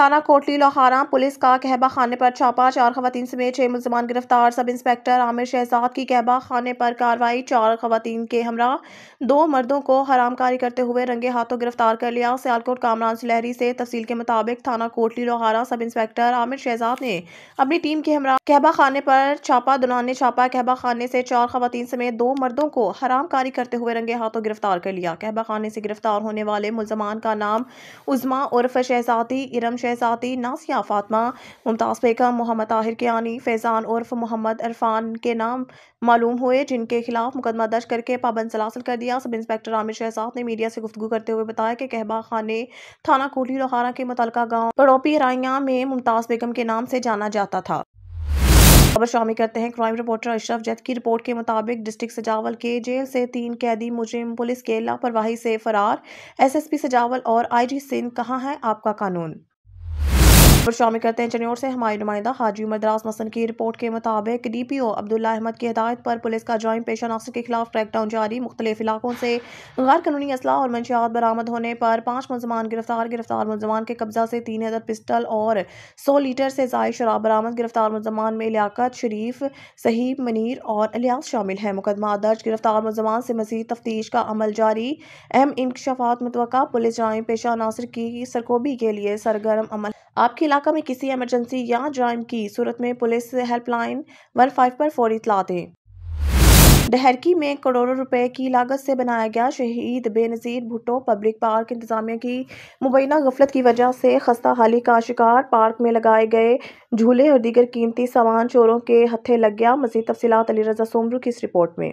थाना कोटली लोहारा पुलिस का कहबा खाने पर छापा, 4 खवातीन समेत 6 मुलजमान गिरफ्तार। सब इंस्पेक्टर आमिर शहजाद की कहबा खाने पर कार्रवाई, 4 खवातीन के हमरा 2 मर्दों को हरामकारी करते हुए रंगे हाथों गिरफ्तार कर लिया। सियालकोट कामरान सुलहरी से तफसील के मुताबिक थाना कोटली लोहारा सब इंस्पेक्टर आमिर शहजाद ने अपनी टीम के हमरा कहबा खाने पर छापा। दौरान ने छापा कहबा खाने से 4 खवातीन समेत 2 मर्दों को हरामकारी करते हुए रंगे हाथों गिरफ्तार कर लिया। कहबा खाने से गिरफ्तार होने वाले मुलजमान का नाम उज़मा उर्फ शहजादी, इरम शहजादी, नासिया फातिमा, मुमताज़ बेगम, मोहम्मद ताहिर कियानी, फैज़ान उर्फ मोहम्मद इरफान के नाम मालूम हुए, जिनके खिलाफ मुकदमा दर्ज करके पाबंद सलासिल कर दिया। सब इंस्पेक्टर आमिर शहजाद ने मीडिया से गुफ्तगू करते हुए बताया कि कहबा खाने थाना कोटली लोहारा के मुतलका गाँव पड़ोपी राइयां में मुमताज़ बेगम के नाम से जाना जाता था। खबर शामिल करते हैं क्राइम रिपोर्टर अशरफ जद की रिपोर्ट के मुताबिक डिस्ट्रिक्ट सजावल के जेल से 3 कैदी मुजरिम पुलिस के लापरवाही से फरार। एसएसपी सजावल और आईजी सिंध, कहाँ है आपका कानून। खबर शामिल करते हैं चनियोर से हमारे नुमाइंदा हाजी उमर दराज मसन की रिपोर्ट के मुताबिक डीपीओ अब्दुल्ला अहमद की हिदायत पर पुलिस का जॉइंट पेशा नासिर के खिलाफ क्रैकडाउन जारी। मुख्तलिफ इलाकों से गैर कानूनी असला और मंशियात बरामद होने पर 5 मुलजमान गिरफ्तार मुलजमान के कब्जा से 3000 पिस्टल और 100 लीटर से जायद शराब बरामद। गिरफ्तार मुलजमान में लियाकत, शरीफ, सहीब, मनीर और इलियास शामिल है। मुकदमा दर्ज, गिरफ्तार मुलजमान से मजीद तफ्तीश का अमल जारी। अहम इंकशाफात मुतवक्का, पुलिस जॉइंट पेशा नासिर की सरकोबी के लिए सरगर्म अमल। आपके इलाका में किसी इमरजेंसी या जराइम की सूरत में पुलिस हेल्पलाइन 15 पर फौरी इत्तला दें। डहरकी में करोड़ों रुपए की लागत से बनाया गया शहीद बेनज़ीर भुट्टो पब्लिक पार्क इंतजामिया की मुबैना गफलत की वजह से खस्ता हाली का शिकार। पार्क में लगाए गए झूले और दीगर कीमती सामान चोरों के हत्थे लग गया। मज़ीद तफसीलात अली रज़ा सोमरू की इस रिपोर्ट में।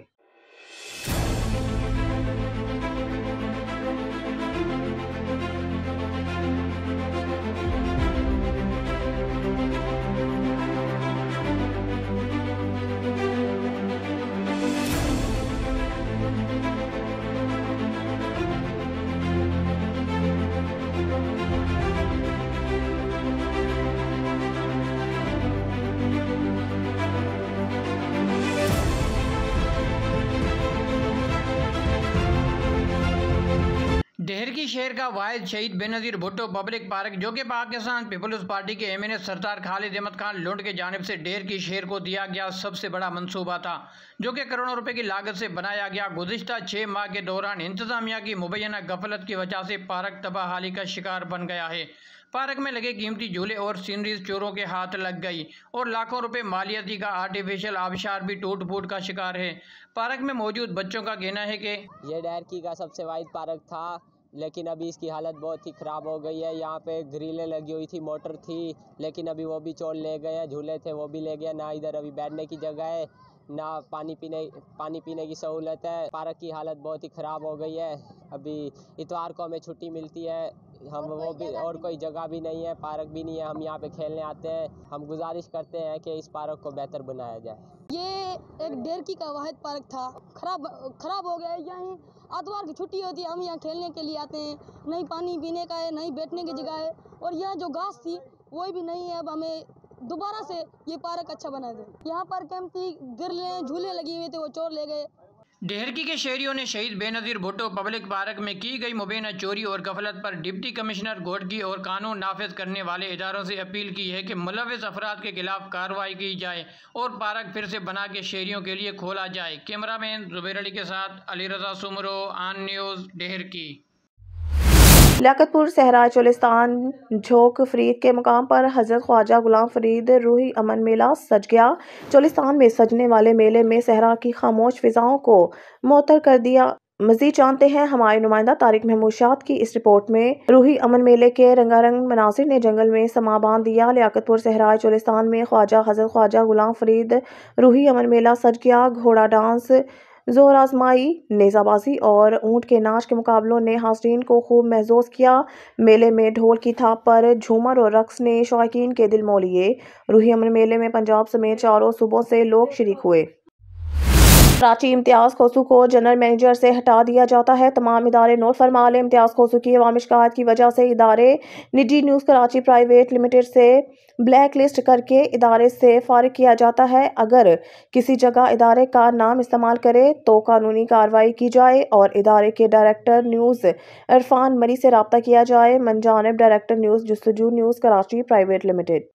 डहरकी शहर का वाहिद शहीद बेनज़ीर भुट्टो पब्लिक पार्क, जो कि पाकिस्तान पीपल्स पार्टी के एमएनए सरदार खालिद अहमद खान लुंड की जानिब से डहरकी शहर को दिया गया सबसे बड़ा मंसूबा था, जो कि करोड़ों रुपए की लागत से बनाया गया। गुज़िश्ता 6 माह के दौरान इंतजामिया की मुबैना गफलत की वजह से पार्क तबाहाली का शिकार बन गया है। पार्क में लगे कीमती झूले और सीनरीज चोरों के हाथ लग गई और लाखों रुपए मालियती का आर्टिफिशियल आबशार भी टूट फूट का शिकार है। पार्क में मौजूद बच्चों का कहना है कि ये डहरकी का सबसे वाहिद पार्क था, लेकिन अभी इसकी हालत बहुत ही ख़राब हो गई है। यहाँ पे ग्रिलें लगी हुई थी, मोटर थी, लेकिन अभी वो भी चोर ले गए हैं। झूले थे वो भी ले गए। ना इधर अभी बैठने की जगह है, ना पानी पीने की सहूलत है। पार्क की हालत बहुत ही ख़राब हो गई है। अभी इतवार को हमें छुट्टी मिलती है, हम वो भी और कोई जगह भी नहीं है, पार्क भी नहीं है। हम यहाँ पे खेलने आते हैं। हम गुजारिश करते हैं कि इस पार्क को बेहतर बनाया जाए। ये एक डहरकी का वाहिद पार्क था, खराब हो गया है। यहीं आतवार की छुट्टी होती है, हम यहाँ खेलने के लिए आते हैं। नहीं पानी पीने का है, नहीं बैठने की जगह है, और यहाँ जो घास थी वो भी नहीं है। अब हमें दोबारा से ये पार्क अच्छा बना दे। यहाँ पर कीमती गिरले झूले लगे हुए थे, वो चोर ले गए। डहरकी के शहरियों ने शहीद बेनज़ीर भुट्टो पब्लिक पार्क में की गई मुबैना चोरी और गफलत पर डिप्टी कमिश्नर घोटकी और कानून नाफिज करने वाले इदारों से अपील की है कि मुलविस अफराद के खिलाफ कार्रवाई की जाए और पार्क फिर से बना के शहरियों के लिए खोला जाए। कैमरामैन जुबैर अली के साथ अली रज़ा सुमरो, ऑन न्यूज़, डहरकी। लियाकतपुर सहरा चोलिस्तान झोंक फरीद के मुकाम पर हजरत ख्वाजा गुलाम फरीद रूही अमन मेला सज गया। चोलिस्तान में सजने वाले मेले में सहरा की खामोश फिजाओं को मुअत्तर कर दिया। मजीद जानते हैं हमारे नुमाइंदा तारिक महमूद शाद की इस रिपोर्ट में। रूही अमन मेले के रंगारंग मनासिर ने जंगल में समा बांध दिया। लियाकतपुर सहरा चोलिस्तान में हजरत ख्वाजा गुलाम फरीद रूही अमन मेला सज गया। घोड़ा डांस, जोर आजमाई, नेज़ाबाजी और ऊँट के नाच के मुकाबलों ने हाज़रीन को खूब महसूस किया। मेले में ढोल की थाप पर झूमर और रक्स ने शौकीन के दिल मोह लिए। रूही अमन मेले में पंजाब समेत 4 सूबों से लोग शरीक हुए। कराची इम्तियाज़ खोसू को जनरल मैनेजर से हटा दिया जाता है। तमाम इदारे नोट फरमा लें। इम्तियाज़ खोसू की अवामी शिकायत की वजह से इदारे निजी न्यूज़ कराची प्राइवेट लिमिटेड से ब्लैक लिस्ट करके इदारे से फारिग किया जाता है। अगर किसी जगह इदारे का नाम इस्तेमाल करे तो कानूनी कार्रवाई की जाए और इदारे के डायरेक्टर न्यूज़ इरफान मरी से रब्ता किया जाए। मनजानिब director News Justuju News Karachi Private Limited.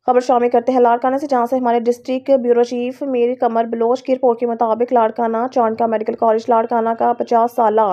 खबर शामिल करते हैं लाड़काना से, जहां से हमारे district bureau chief Mir Qamar Baloch की रिपोर्ट के मुताबिक लाड़काना चांडका मेडिकल कॉलेज लाड़काना का 50 साला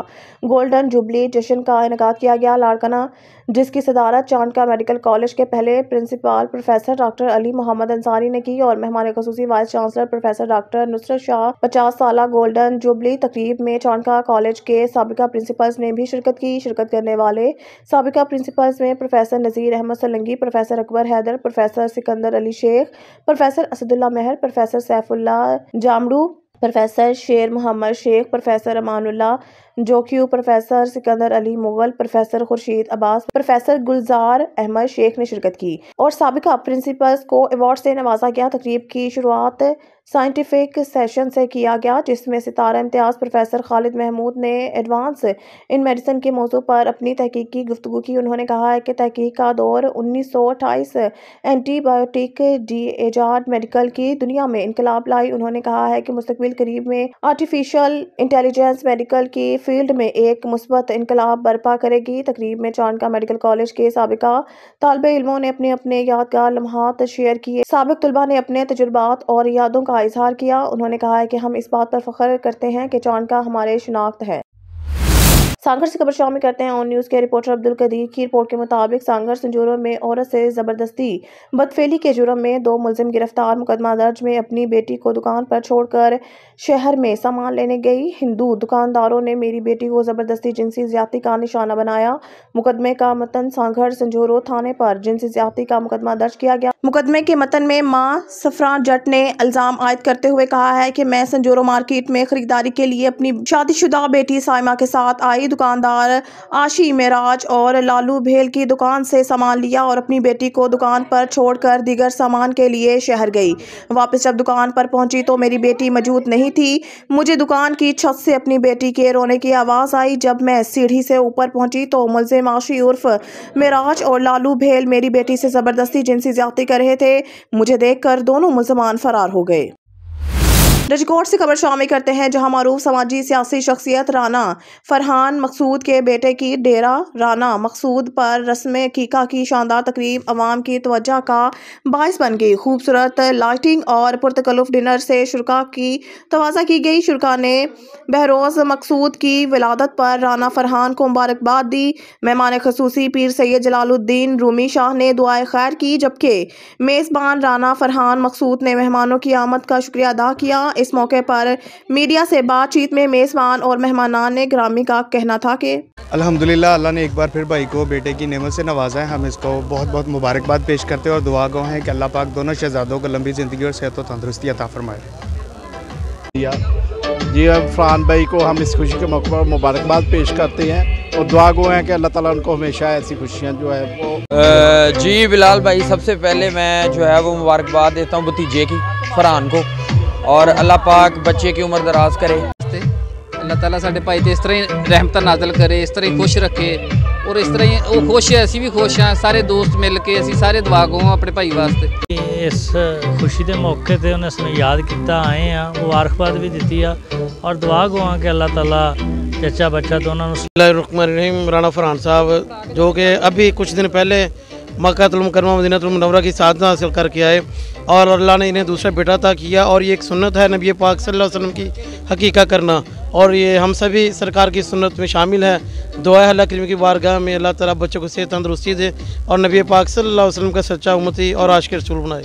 गोल्डन जुबली जश्न का इनेकाद किया गया। लाड़काना जिसकी सदारत चांडका मेडिकल कॉलेज के पहले principal professor doctor Ali Mohammad Ansari ने की और मेहमान खसूसी vice chancellor professor doctor Nusrat Shah 50 साला गोल्डन जुबली तकरीब में चांडका कॉलेज के साबिका प्रिंसिपल्स ने भी शिरकत की। शिरकत करने वाले साबिका प्रिंसिपल्स में professor Nazir Ahmed Salangi, professor Akbar Haider, professor Sikandar Ali Shaikh, professor Asadullah Mehar, professor Saifullah Jamro, professor Sher Mohammad Shaikh, professor Amanullah Jokhio, professor Sikandar Ali Mughal, professor Khurshid Abbas, professor Gulzar Ahmed Shaikh ने शिरकत की और साबिका प्रिंसिपल्स को अवार्ड से नवाजा गया। तकरीब की शुरुआत साइंटिफिक सेशन से किया गया, जिसमें सितारा इम्तियाज प्रोफेसर खालिद महमूद ने एडवांस इन मेडिसिन के मौजू पर अपनी तहकीक की गुफ्तगू की। उन्होंने कहा है कि तहकीक का दौर 1928 एंटीबायोटिक डी एजाड मेडिकल की दुनिया में इनकलाब लाई। उन्होंने कहा है कि मुस्तकबिल करीब में आर्टिफिशियल इंटेलिजेंस मेडिकल की फील्ड में एक मुस्बत इनकलाब बर्पा करेगी। तकरीब में चांडका मेडिकल कॉलेज के साबिका तालिबे इल्मों ने अपने अपने यादगार लम्हात शेयर किए। साबिक तलबा ने अपने तजुर्बात और यादों का इजहार किया। उन्होंने कहा है कि हम इस बात पर फख्र करते हैं कि चांडका हमारे शिनाख्त है। सांगर से खबर शामिल करते हैं ऑन न्यूज़ के रिपोर्टर अब्दुल कदीर की रिपोर्ट के मुताबिक सांगर संजूरों में औरत से जबरदस्ती बदफेली के जुर्म में 2 मुलजिम गिरफ्तार। मुकदमा दर्ज में अपनी बेटी को दुकान पर छोड़कर शहर में सामान लेने गई हिंदू दुकानदारों ने मेरी बेटी को जबरदस्ती जिनसी ज्यादती का निशाना बनाया। मुकदमे का मतन सांगर संजूरों थाने पर जिनसी ज्यादती का मुकदमा दर्ज किया गया। मुकदमे के मतन में मां सफरान जट ने इल्जाम आयद करते हुए कहा है कि मैं संजूरों मार्केट में खरीदारी के लिए अपनी शादीशुदा बेटी साइमा के साथ आई। दुकानदार आशी मेराज और लालू भेल की दुकान से सामान लिया और अपनी बेटी को दुकान पर छोड़कर दीगर सामान के लिए शहर गई। वापस जब दुकान पर पहुंची तो मेरी बेटी मौजूद नहीं थी। मुझे दुकान की छत से अपनी बेटी के रोने की आवाज़ आई। जब मैं सीढ़ी से ऊपर पहुंची तो मुलजिम आशी उर्फ मेराज और लालू भेल मेरी बेटी से ज़बरदस्ती जिनसी ज्यादती कर रहे थे। मुझे देखकर दोनों मुलजमान फरार हो गए। राजकोट से खबर शामिल करते हैं, जहां मारूफ समाजी सियासी शख्सियत राना फरहान मकसूद के बेटे की डेरा राना मकसूद पर रस्म अकीका की शानदार तकरीब अवाम की तवज्जो का बाइस बन गई। खूबसूरत लाइटिंग और पुरतकल्लुफ डिनर से शुरका की तवाज़ा की गई। शुरका ने बहरोज़ मकसूद की विलादत पर राना फरहान को मुबारकबाद दी। मेहमान खसूसी पीर सैयद जलालुद्दीन रूमी शाह ने दुआए खैर की, जबकि मेज़बान राना फरहान मकसूद ने मेहमानों की आमद का शुक्रिया अदा किया। इस मौके पर मीडिया से बातचीत में मेज़बान और मेहमानान ने ग्रामी का कहना था कि अल्हम्दुलिल्लाह अल्लाह ने एक बार फिर भाई को बेटे की नेमत से नवाजा है। हम इसको बहुत बहुत मुबारकबाद पेश करते हैं और दुआ गो हैं कि अल्लाह पाक दोनों शहजादों को लंबी ज़िंदगी और सेहत और तंदुरुस्ती अता फरमाए। जी अब फरहान भाई को हम इस खुशी के मौके पर मुबारकबाद पेश करते हैं और दुआ गो हैं कि अल्लाह ताला उनको हमेशा ऐसी खुशियाँ जो है वो जी बिलाल भाई, सबसे पहले मैं जो है वो मुबारकबाद देता हूँ भतीजे की फरहान को और अल्लाह पाक बच्चे की उम्र दराज करे। अल्लाह ताला साढ़े भाई ते इस तरह ही रहमत नाज़िल करे, इस तरह ही खुश रखे और इस तरह ही वो खुश है, असी भी खुश हैं। सारे दोस्त मिल के असी सारे दुआ गो अपने भाई वास्ते। इस खुशी के मौके पर उन्हें सानू याद किया आए हैं, मुबारकबाद भी दी है और दुआ गो कि अल्लाह ताला जच्चा बच्चा दोनों। बिस्मिल्लाहिर्रहमानिर्रहीम। राना फरहान साहब जो कि अभी कुछ दिन पहले मक्कातुल मुकर्रमा मदीनातुल मुनव्वरा की साधना हासिल करके आए और अल्लाह ने इन्हें दूसरा बेटा अता किया और ये एक सुन्नत है नबी पाक सल्लल्लाहु अलैहि वसल्लम की हकीका करना और ये हम सभी सरकार की सुन्नत में शामिल है। दुआ है अल्लाह करीम की बारगाह में अल्लाह ताला बच्चों को सेहत तंदुरुस्ती दे और नबी पाक सल्लल्लाहु अलैहि वसल्लम का सच्चा उम्मती और आशिक रसूल बनाए।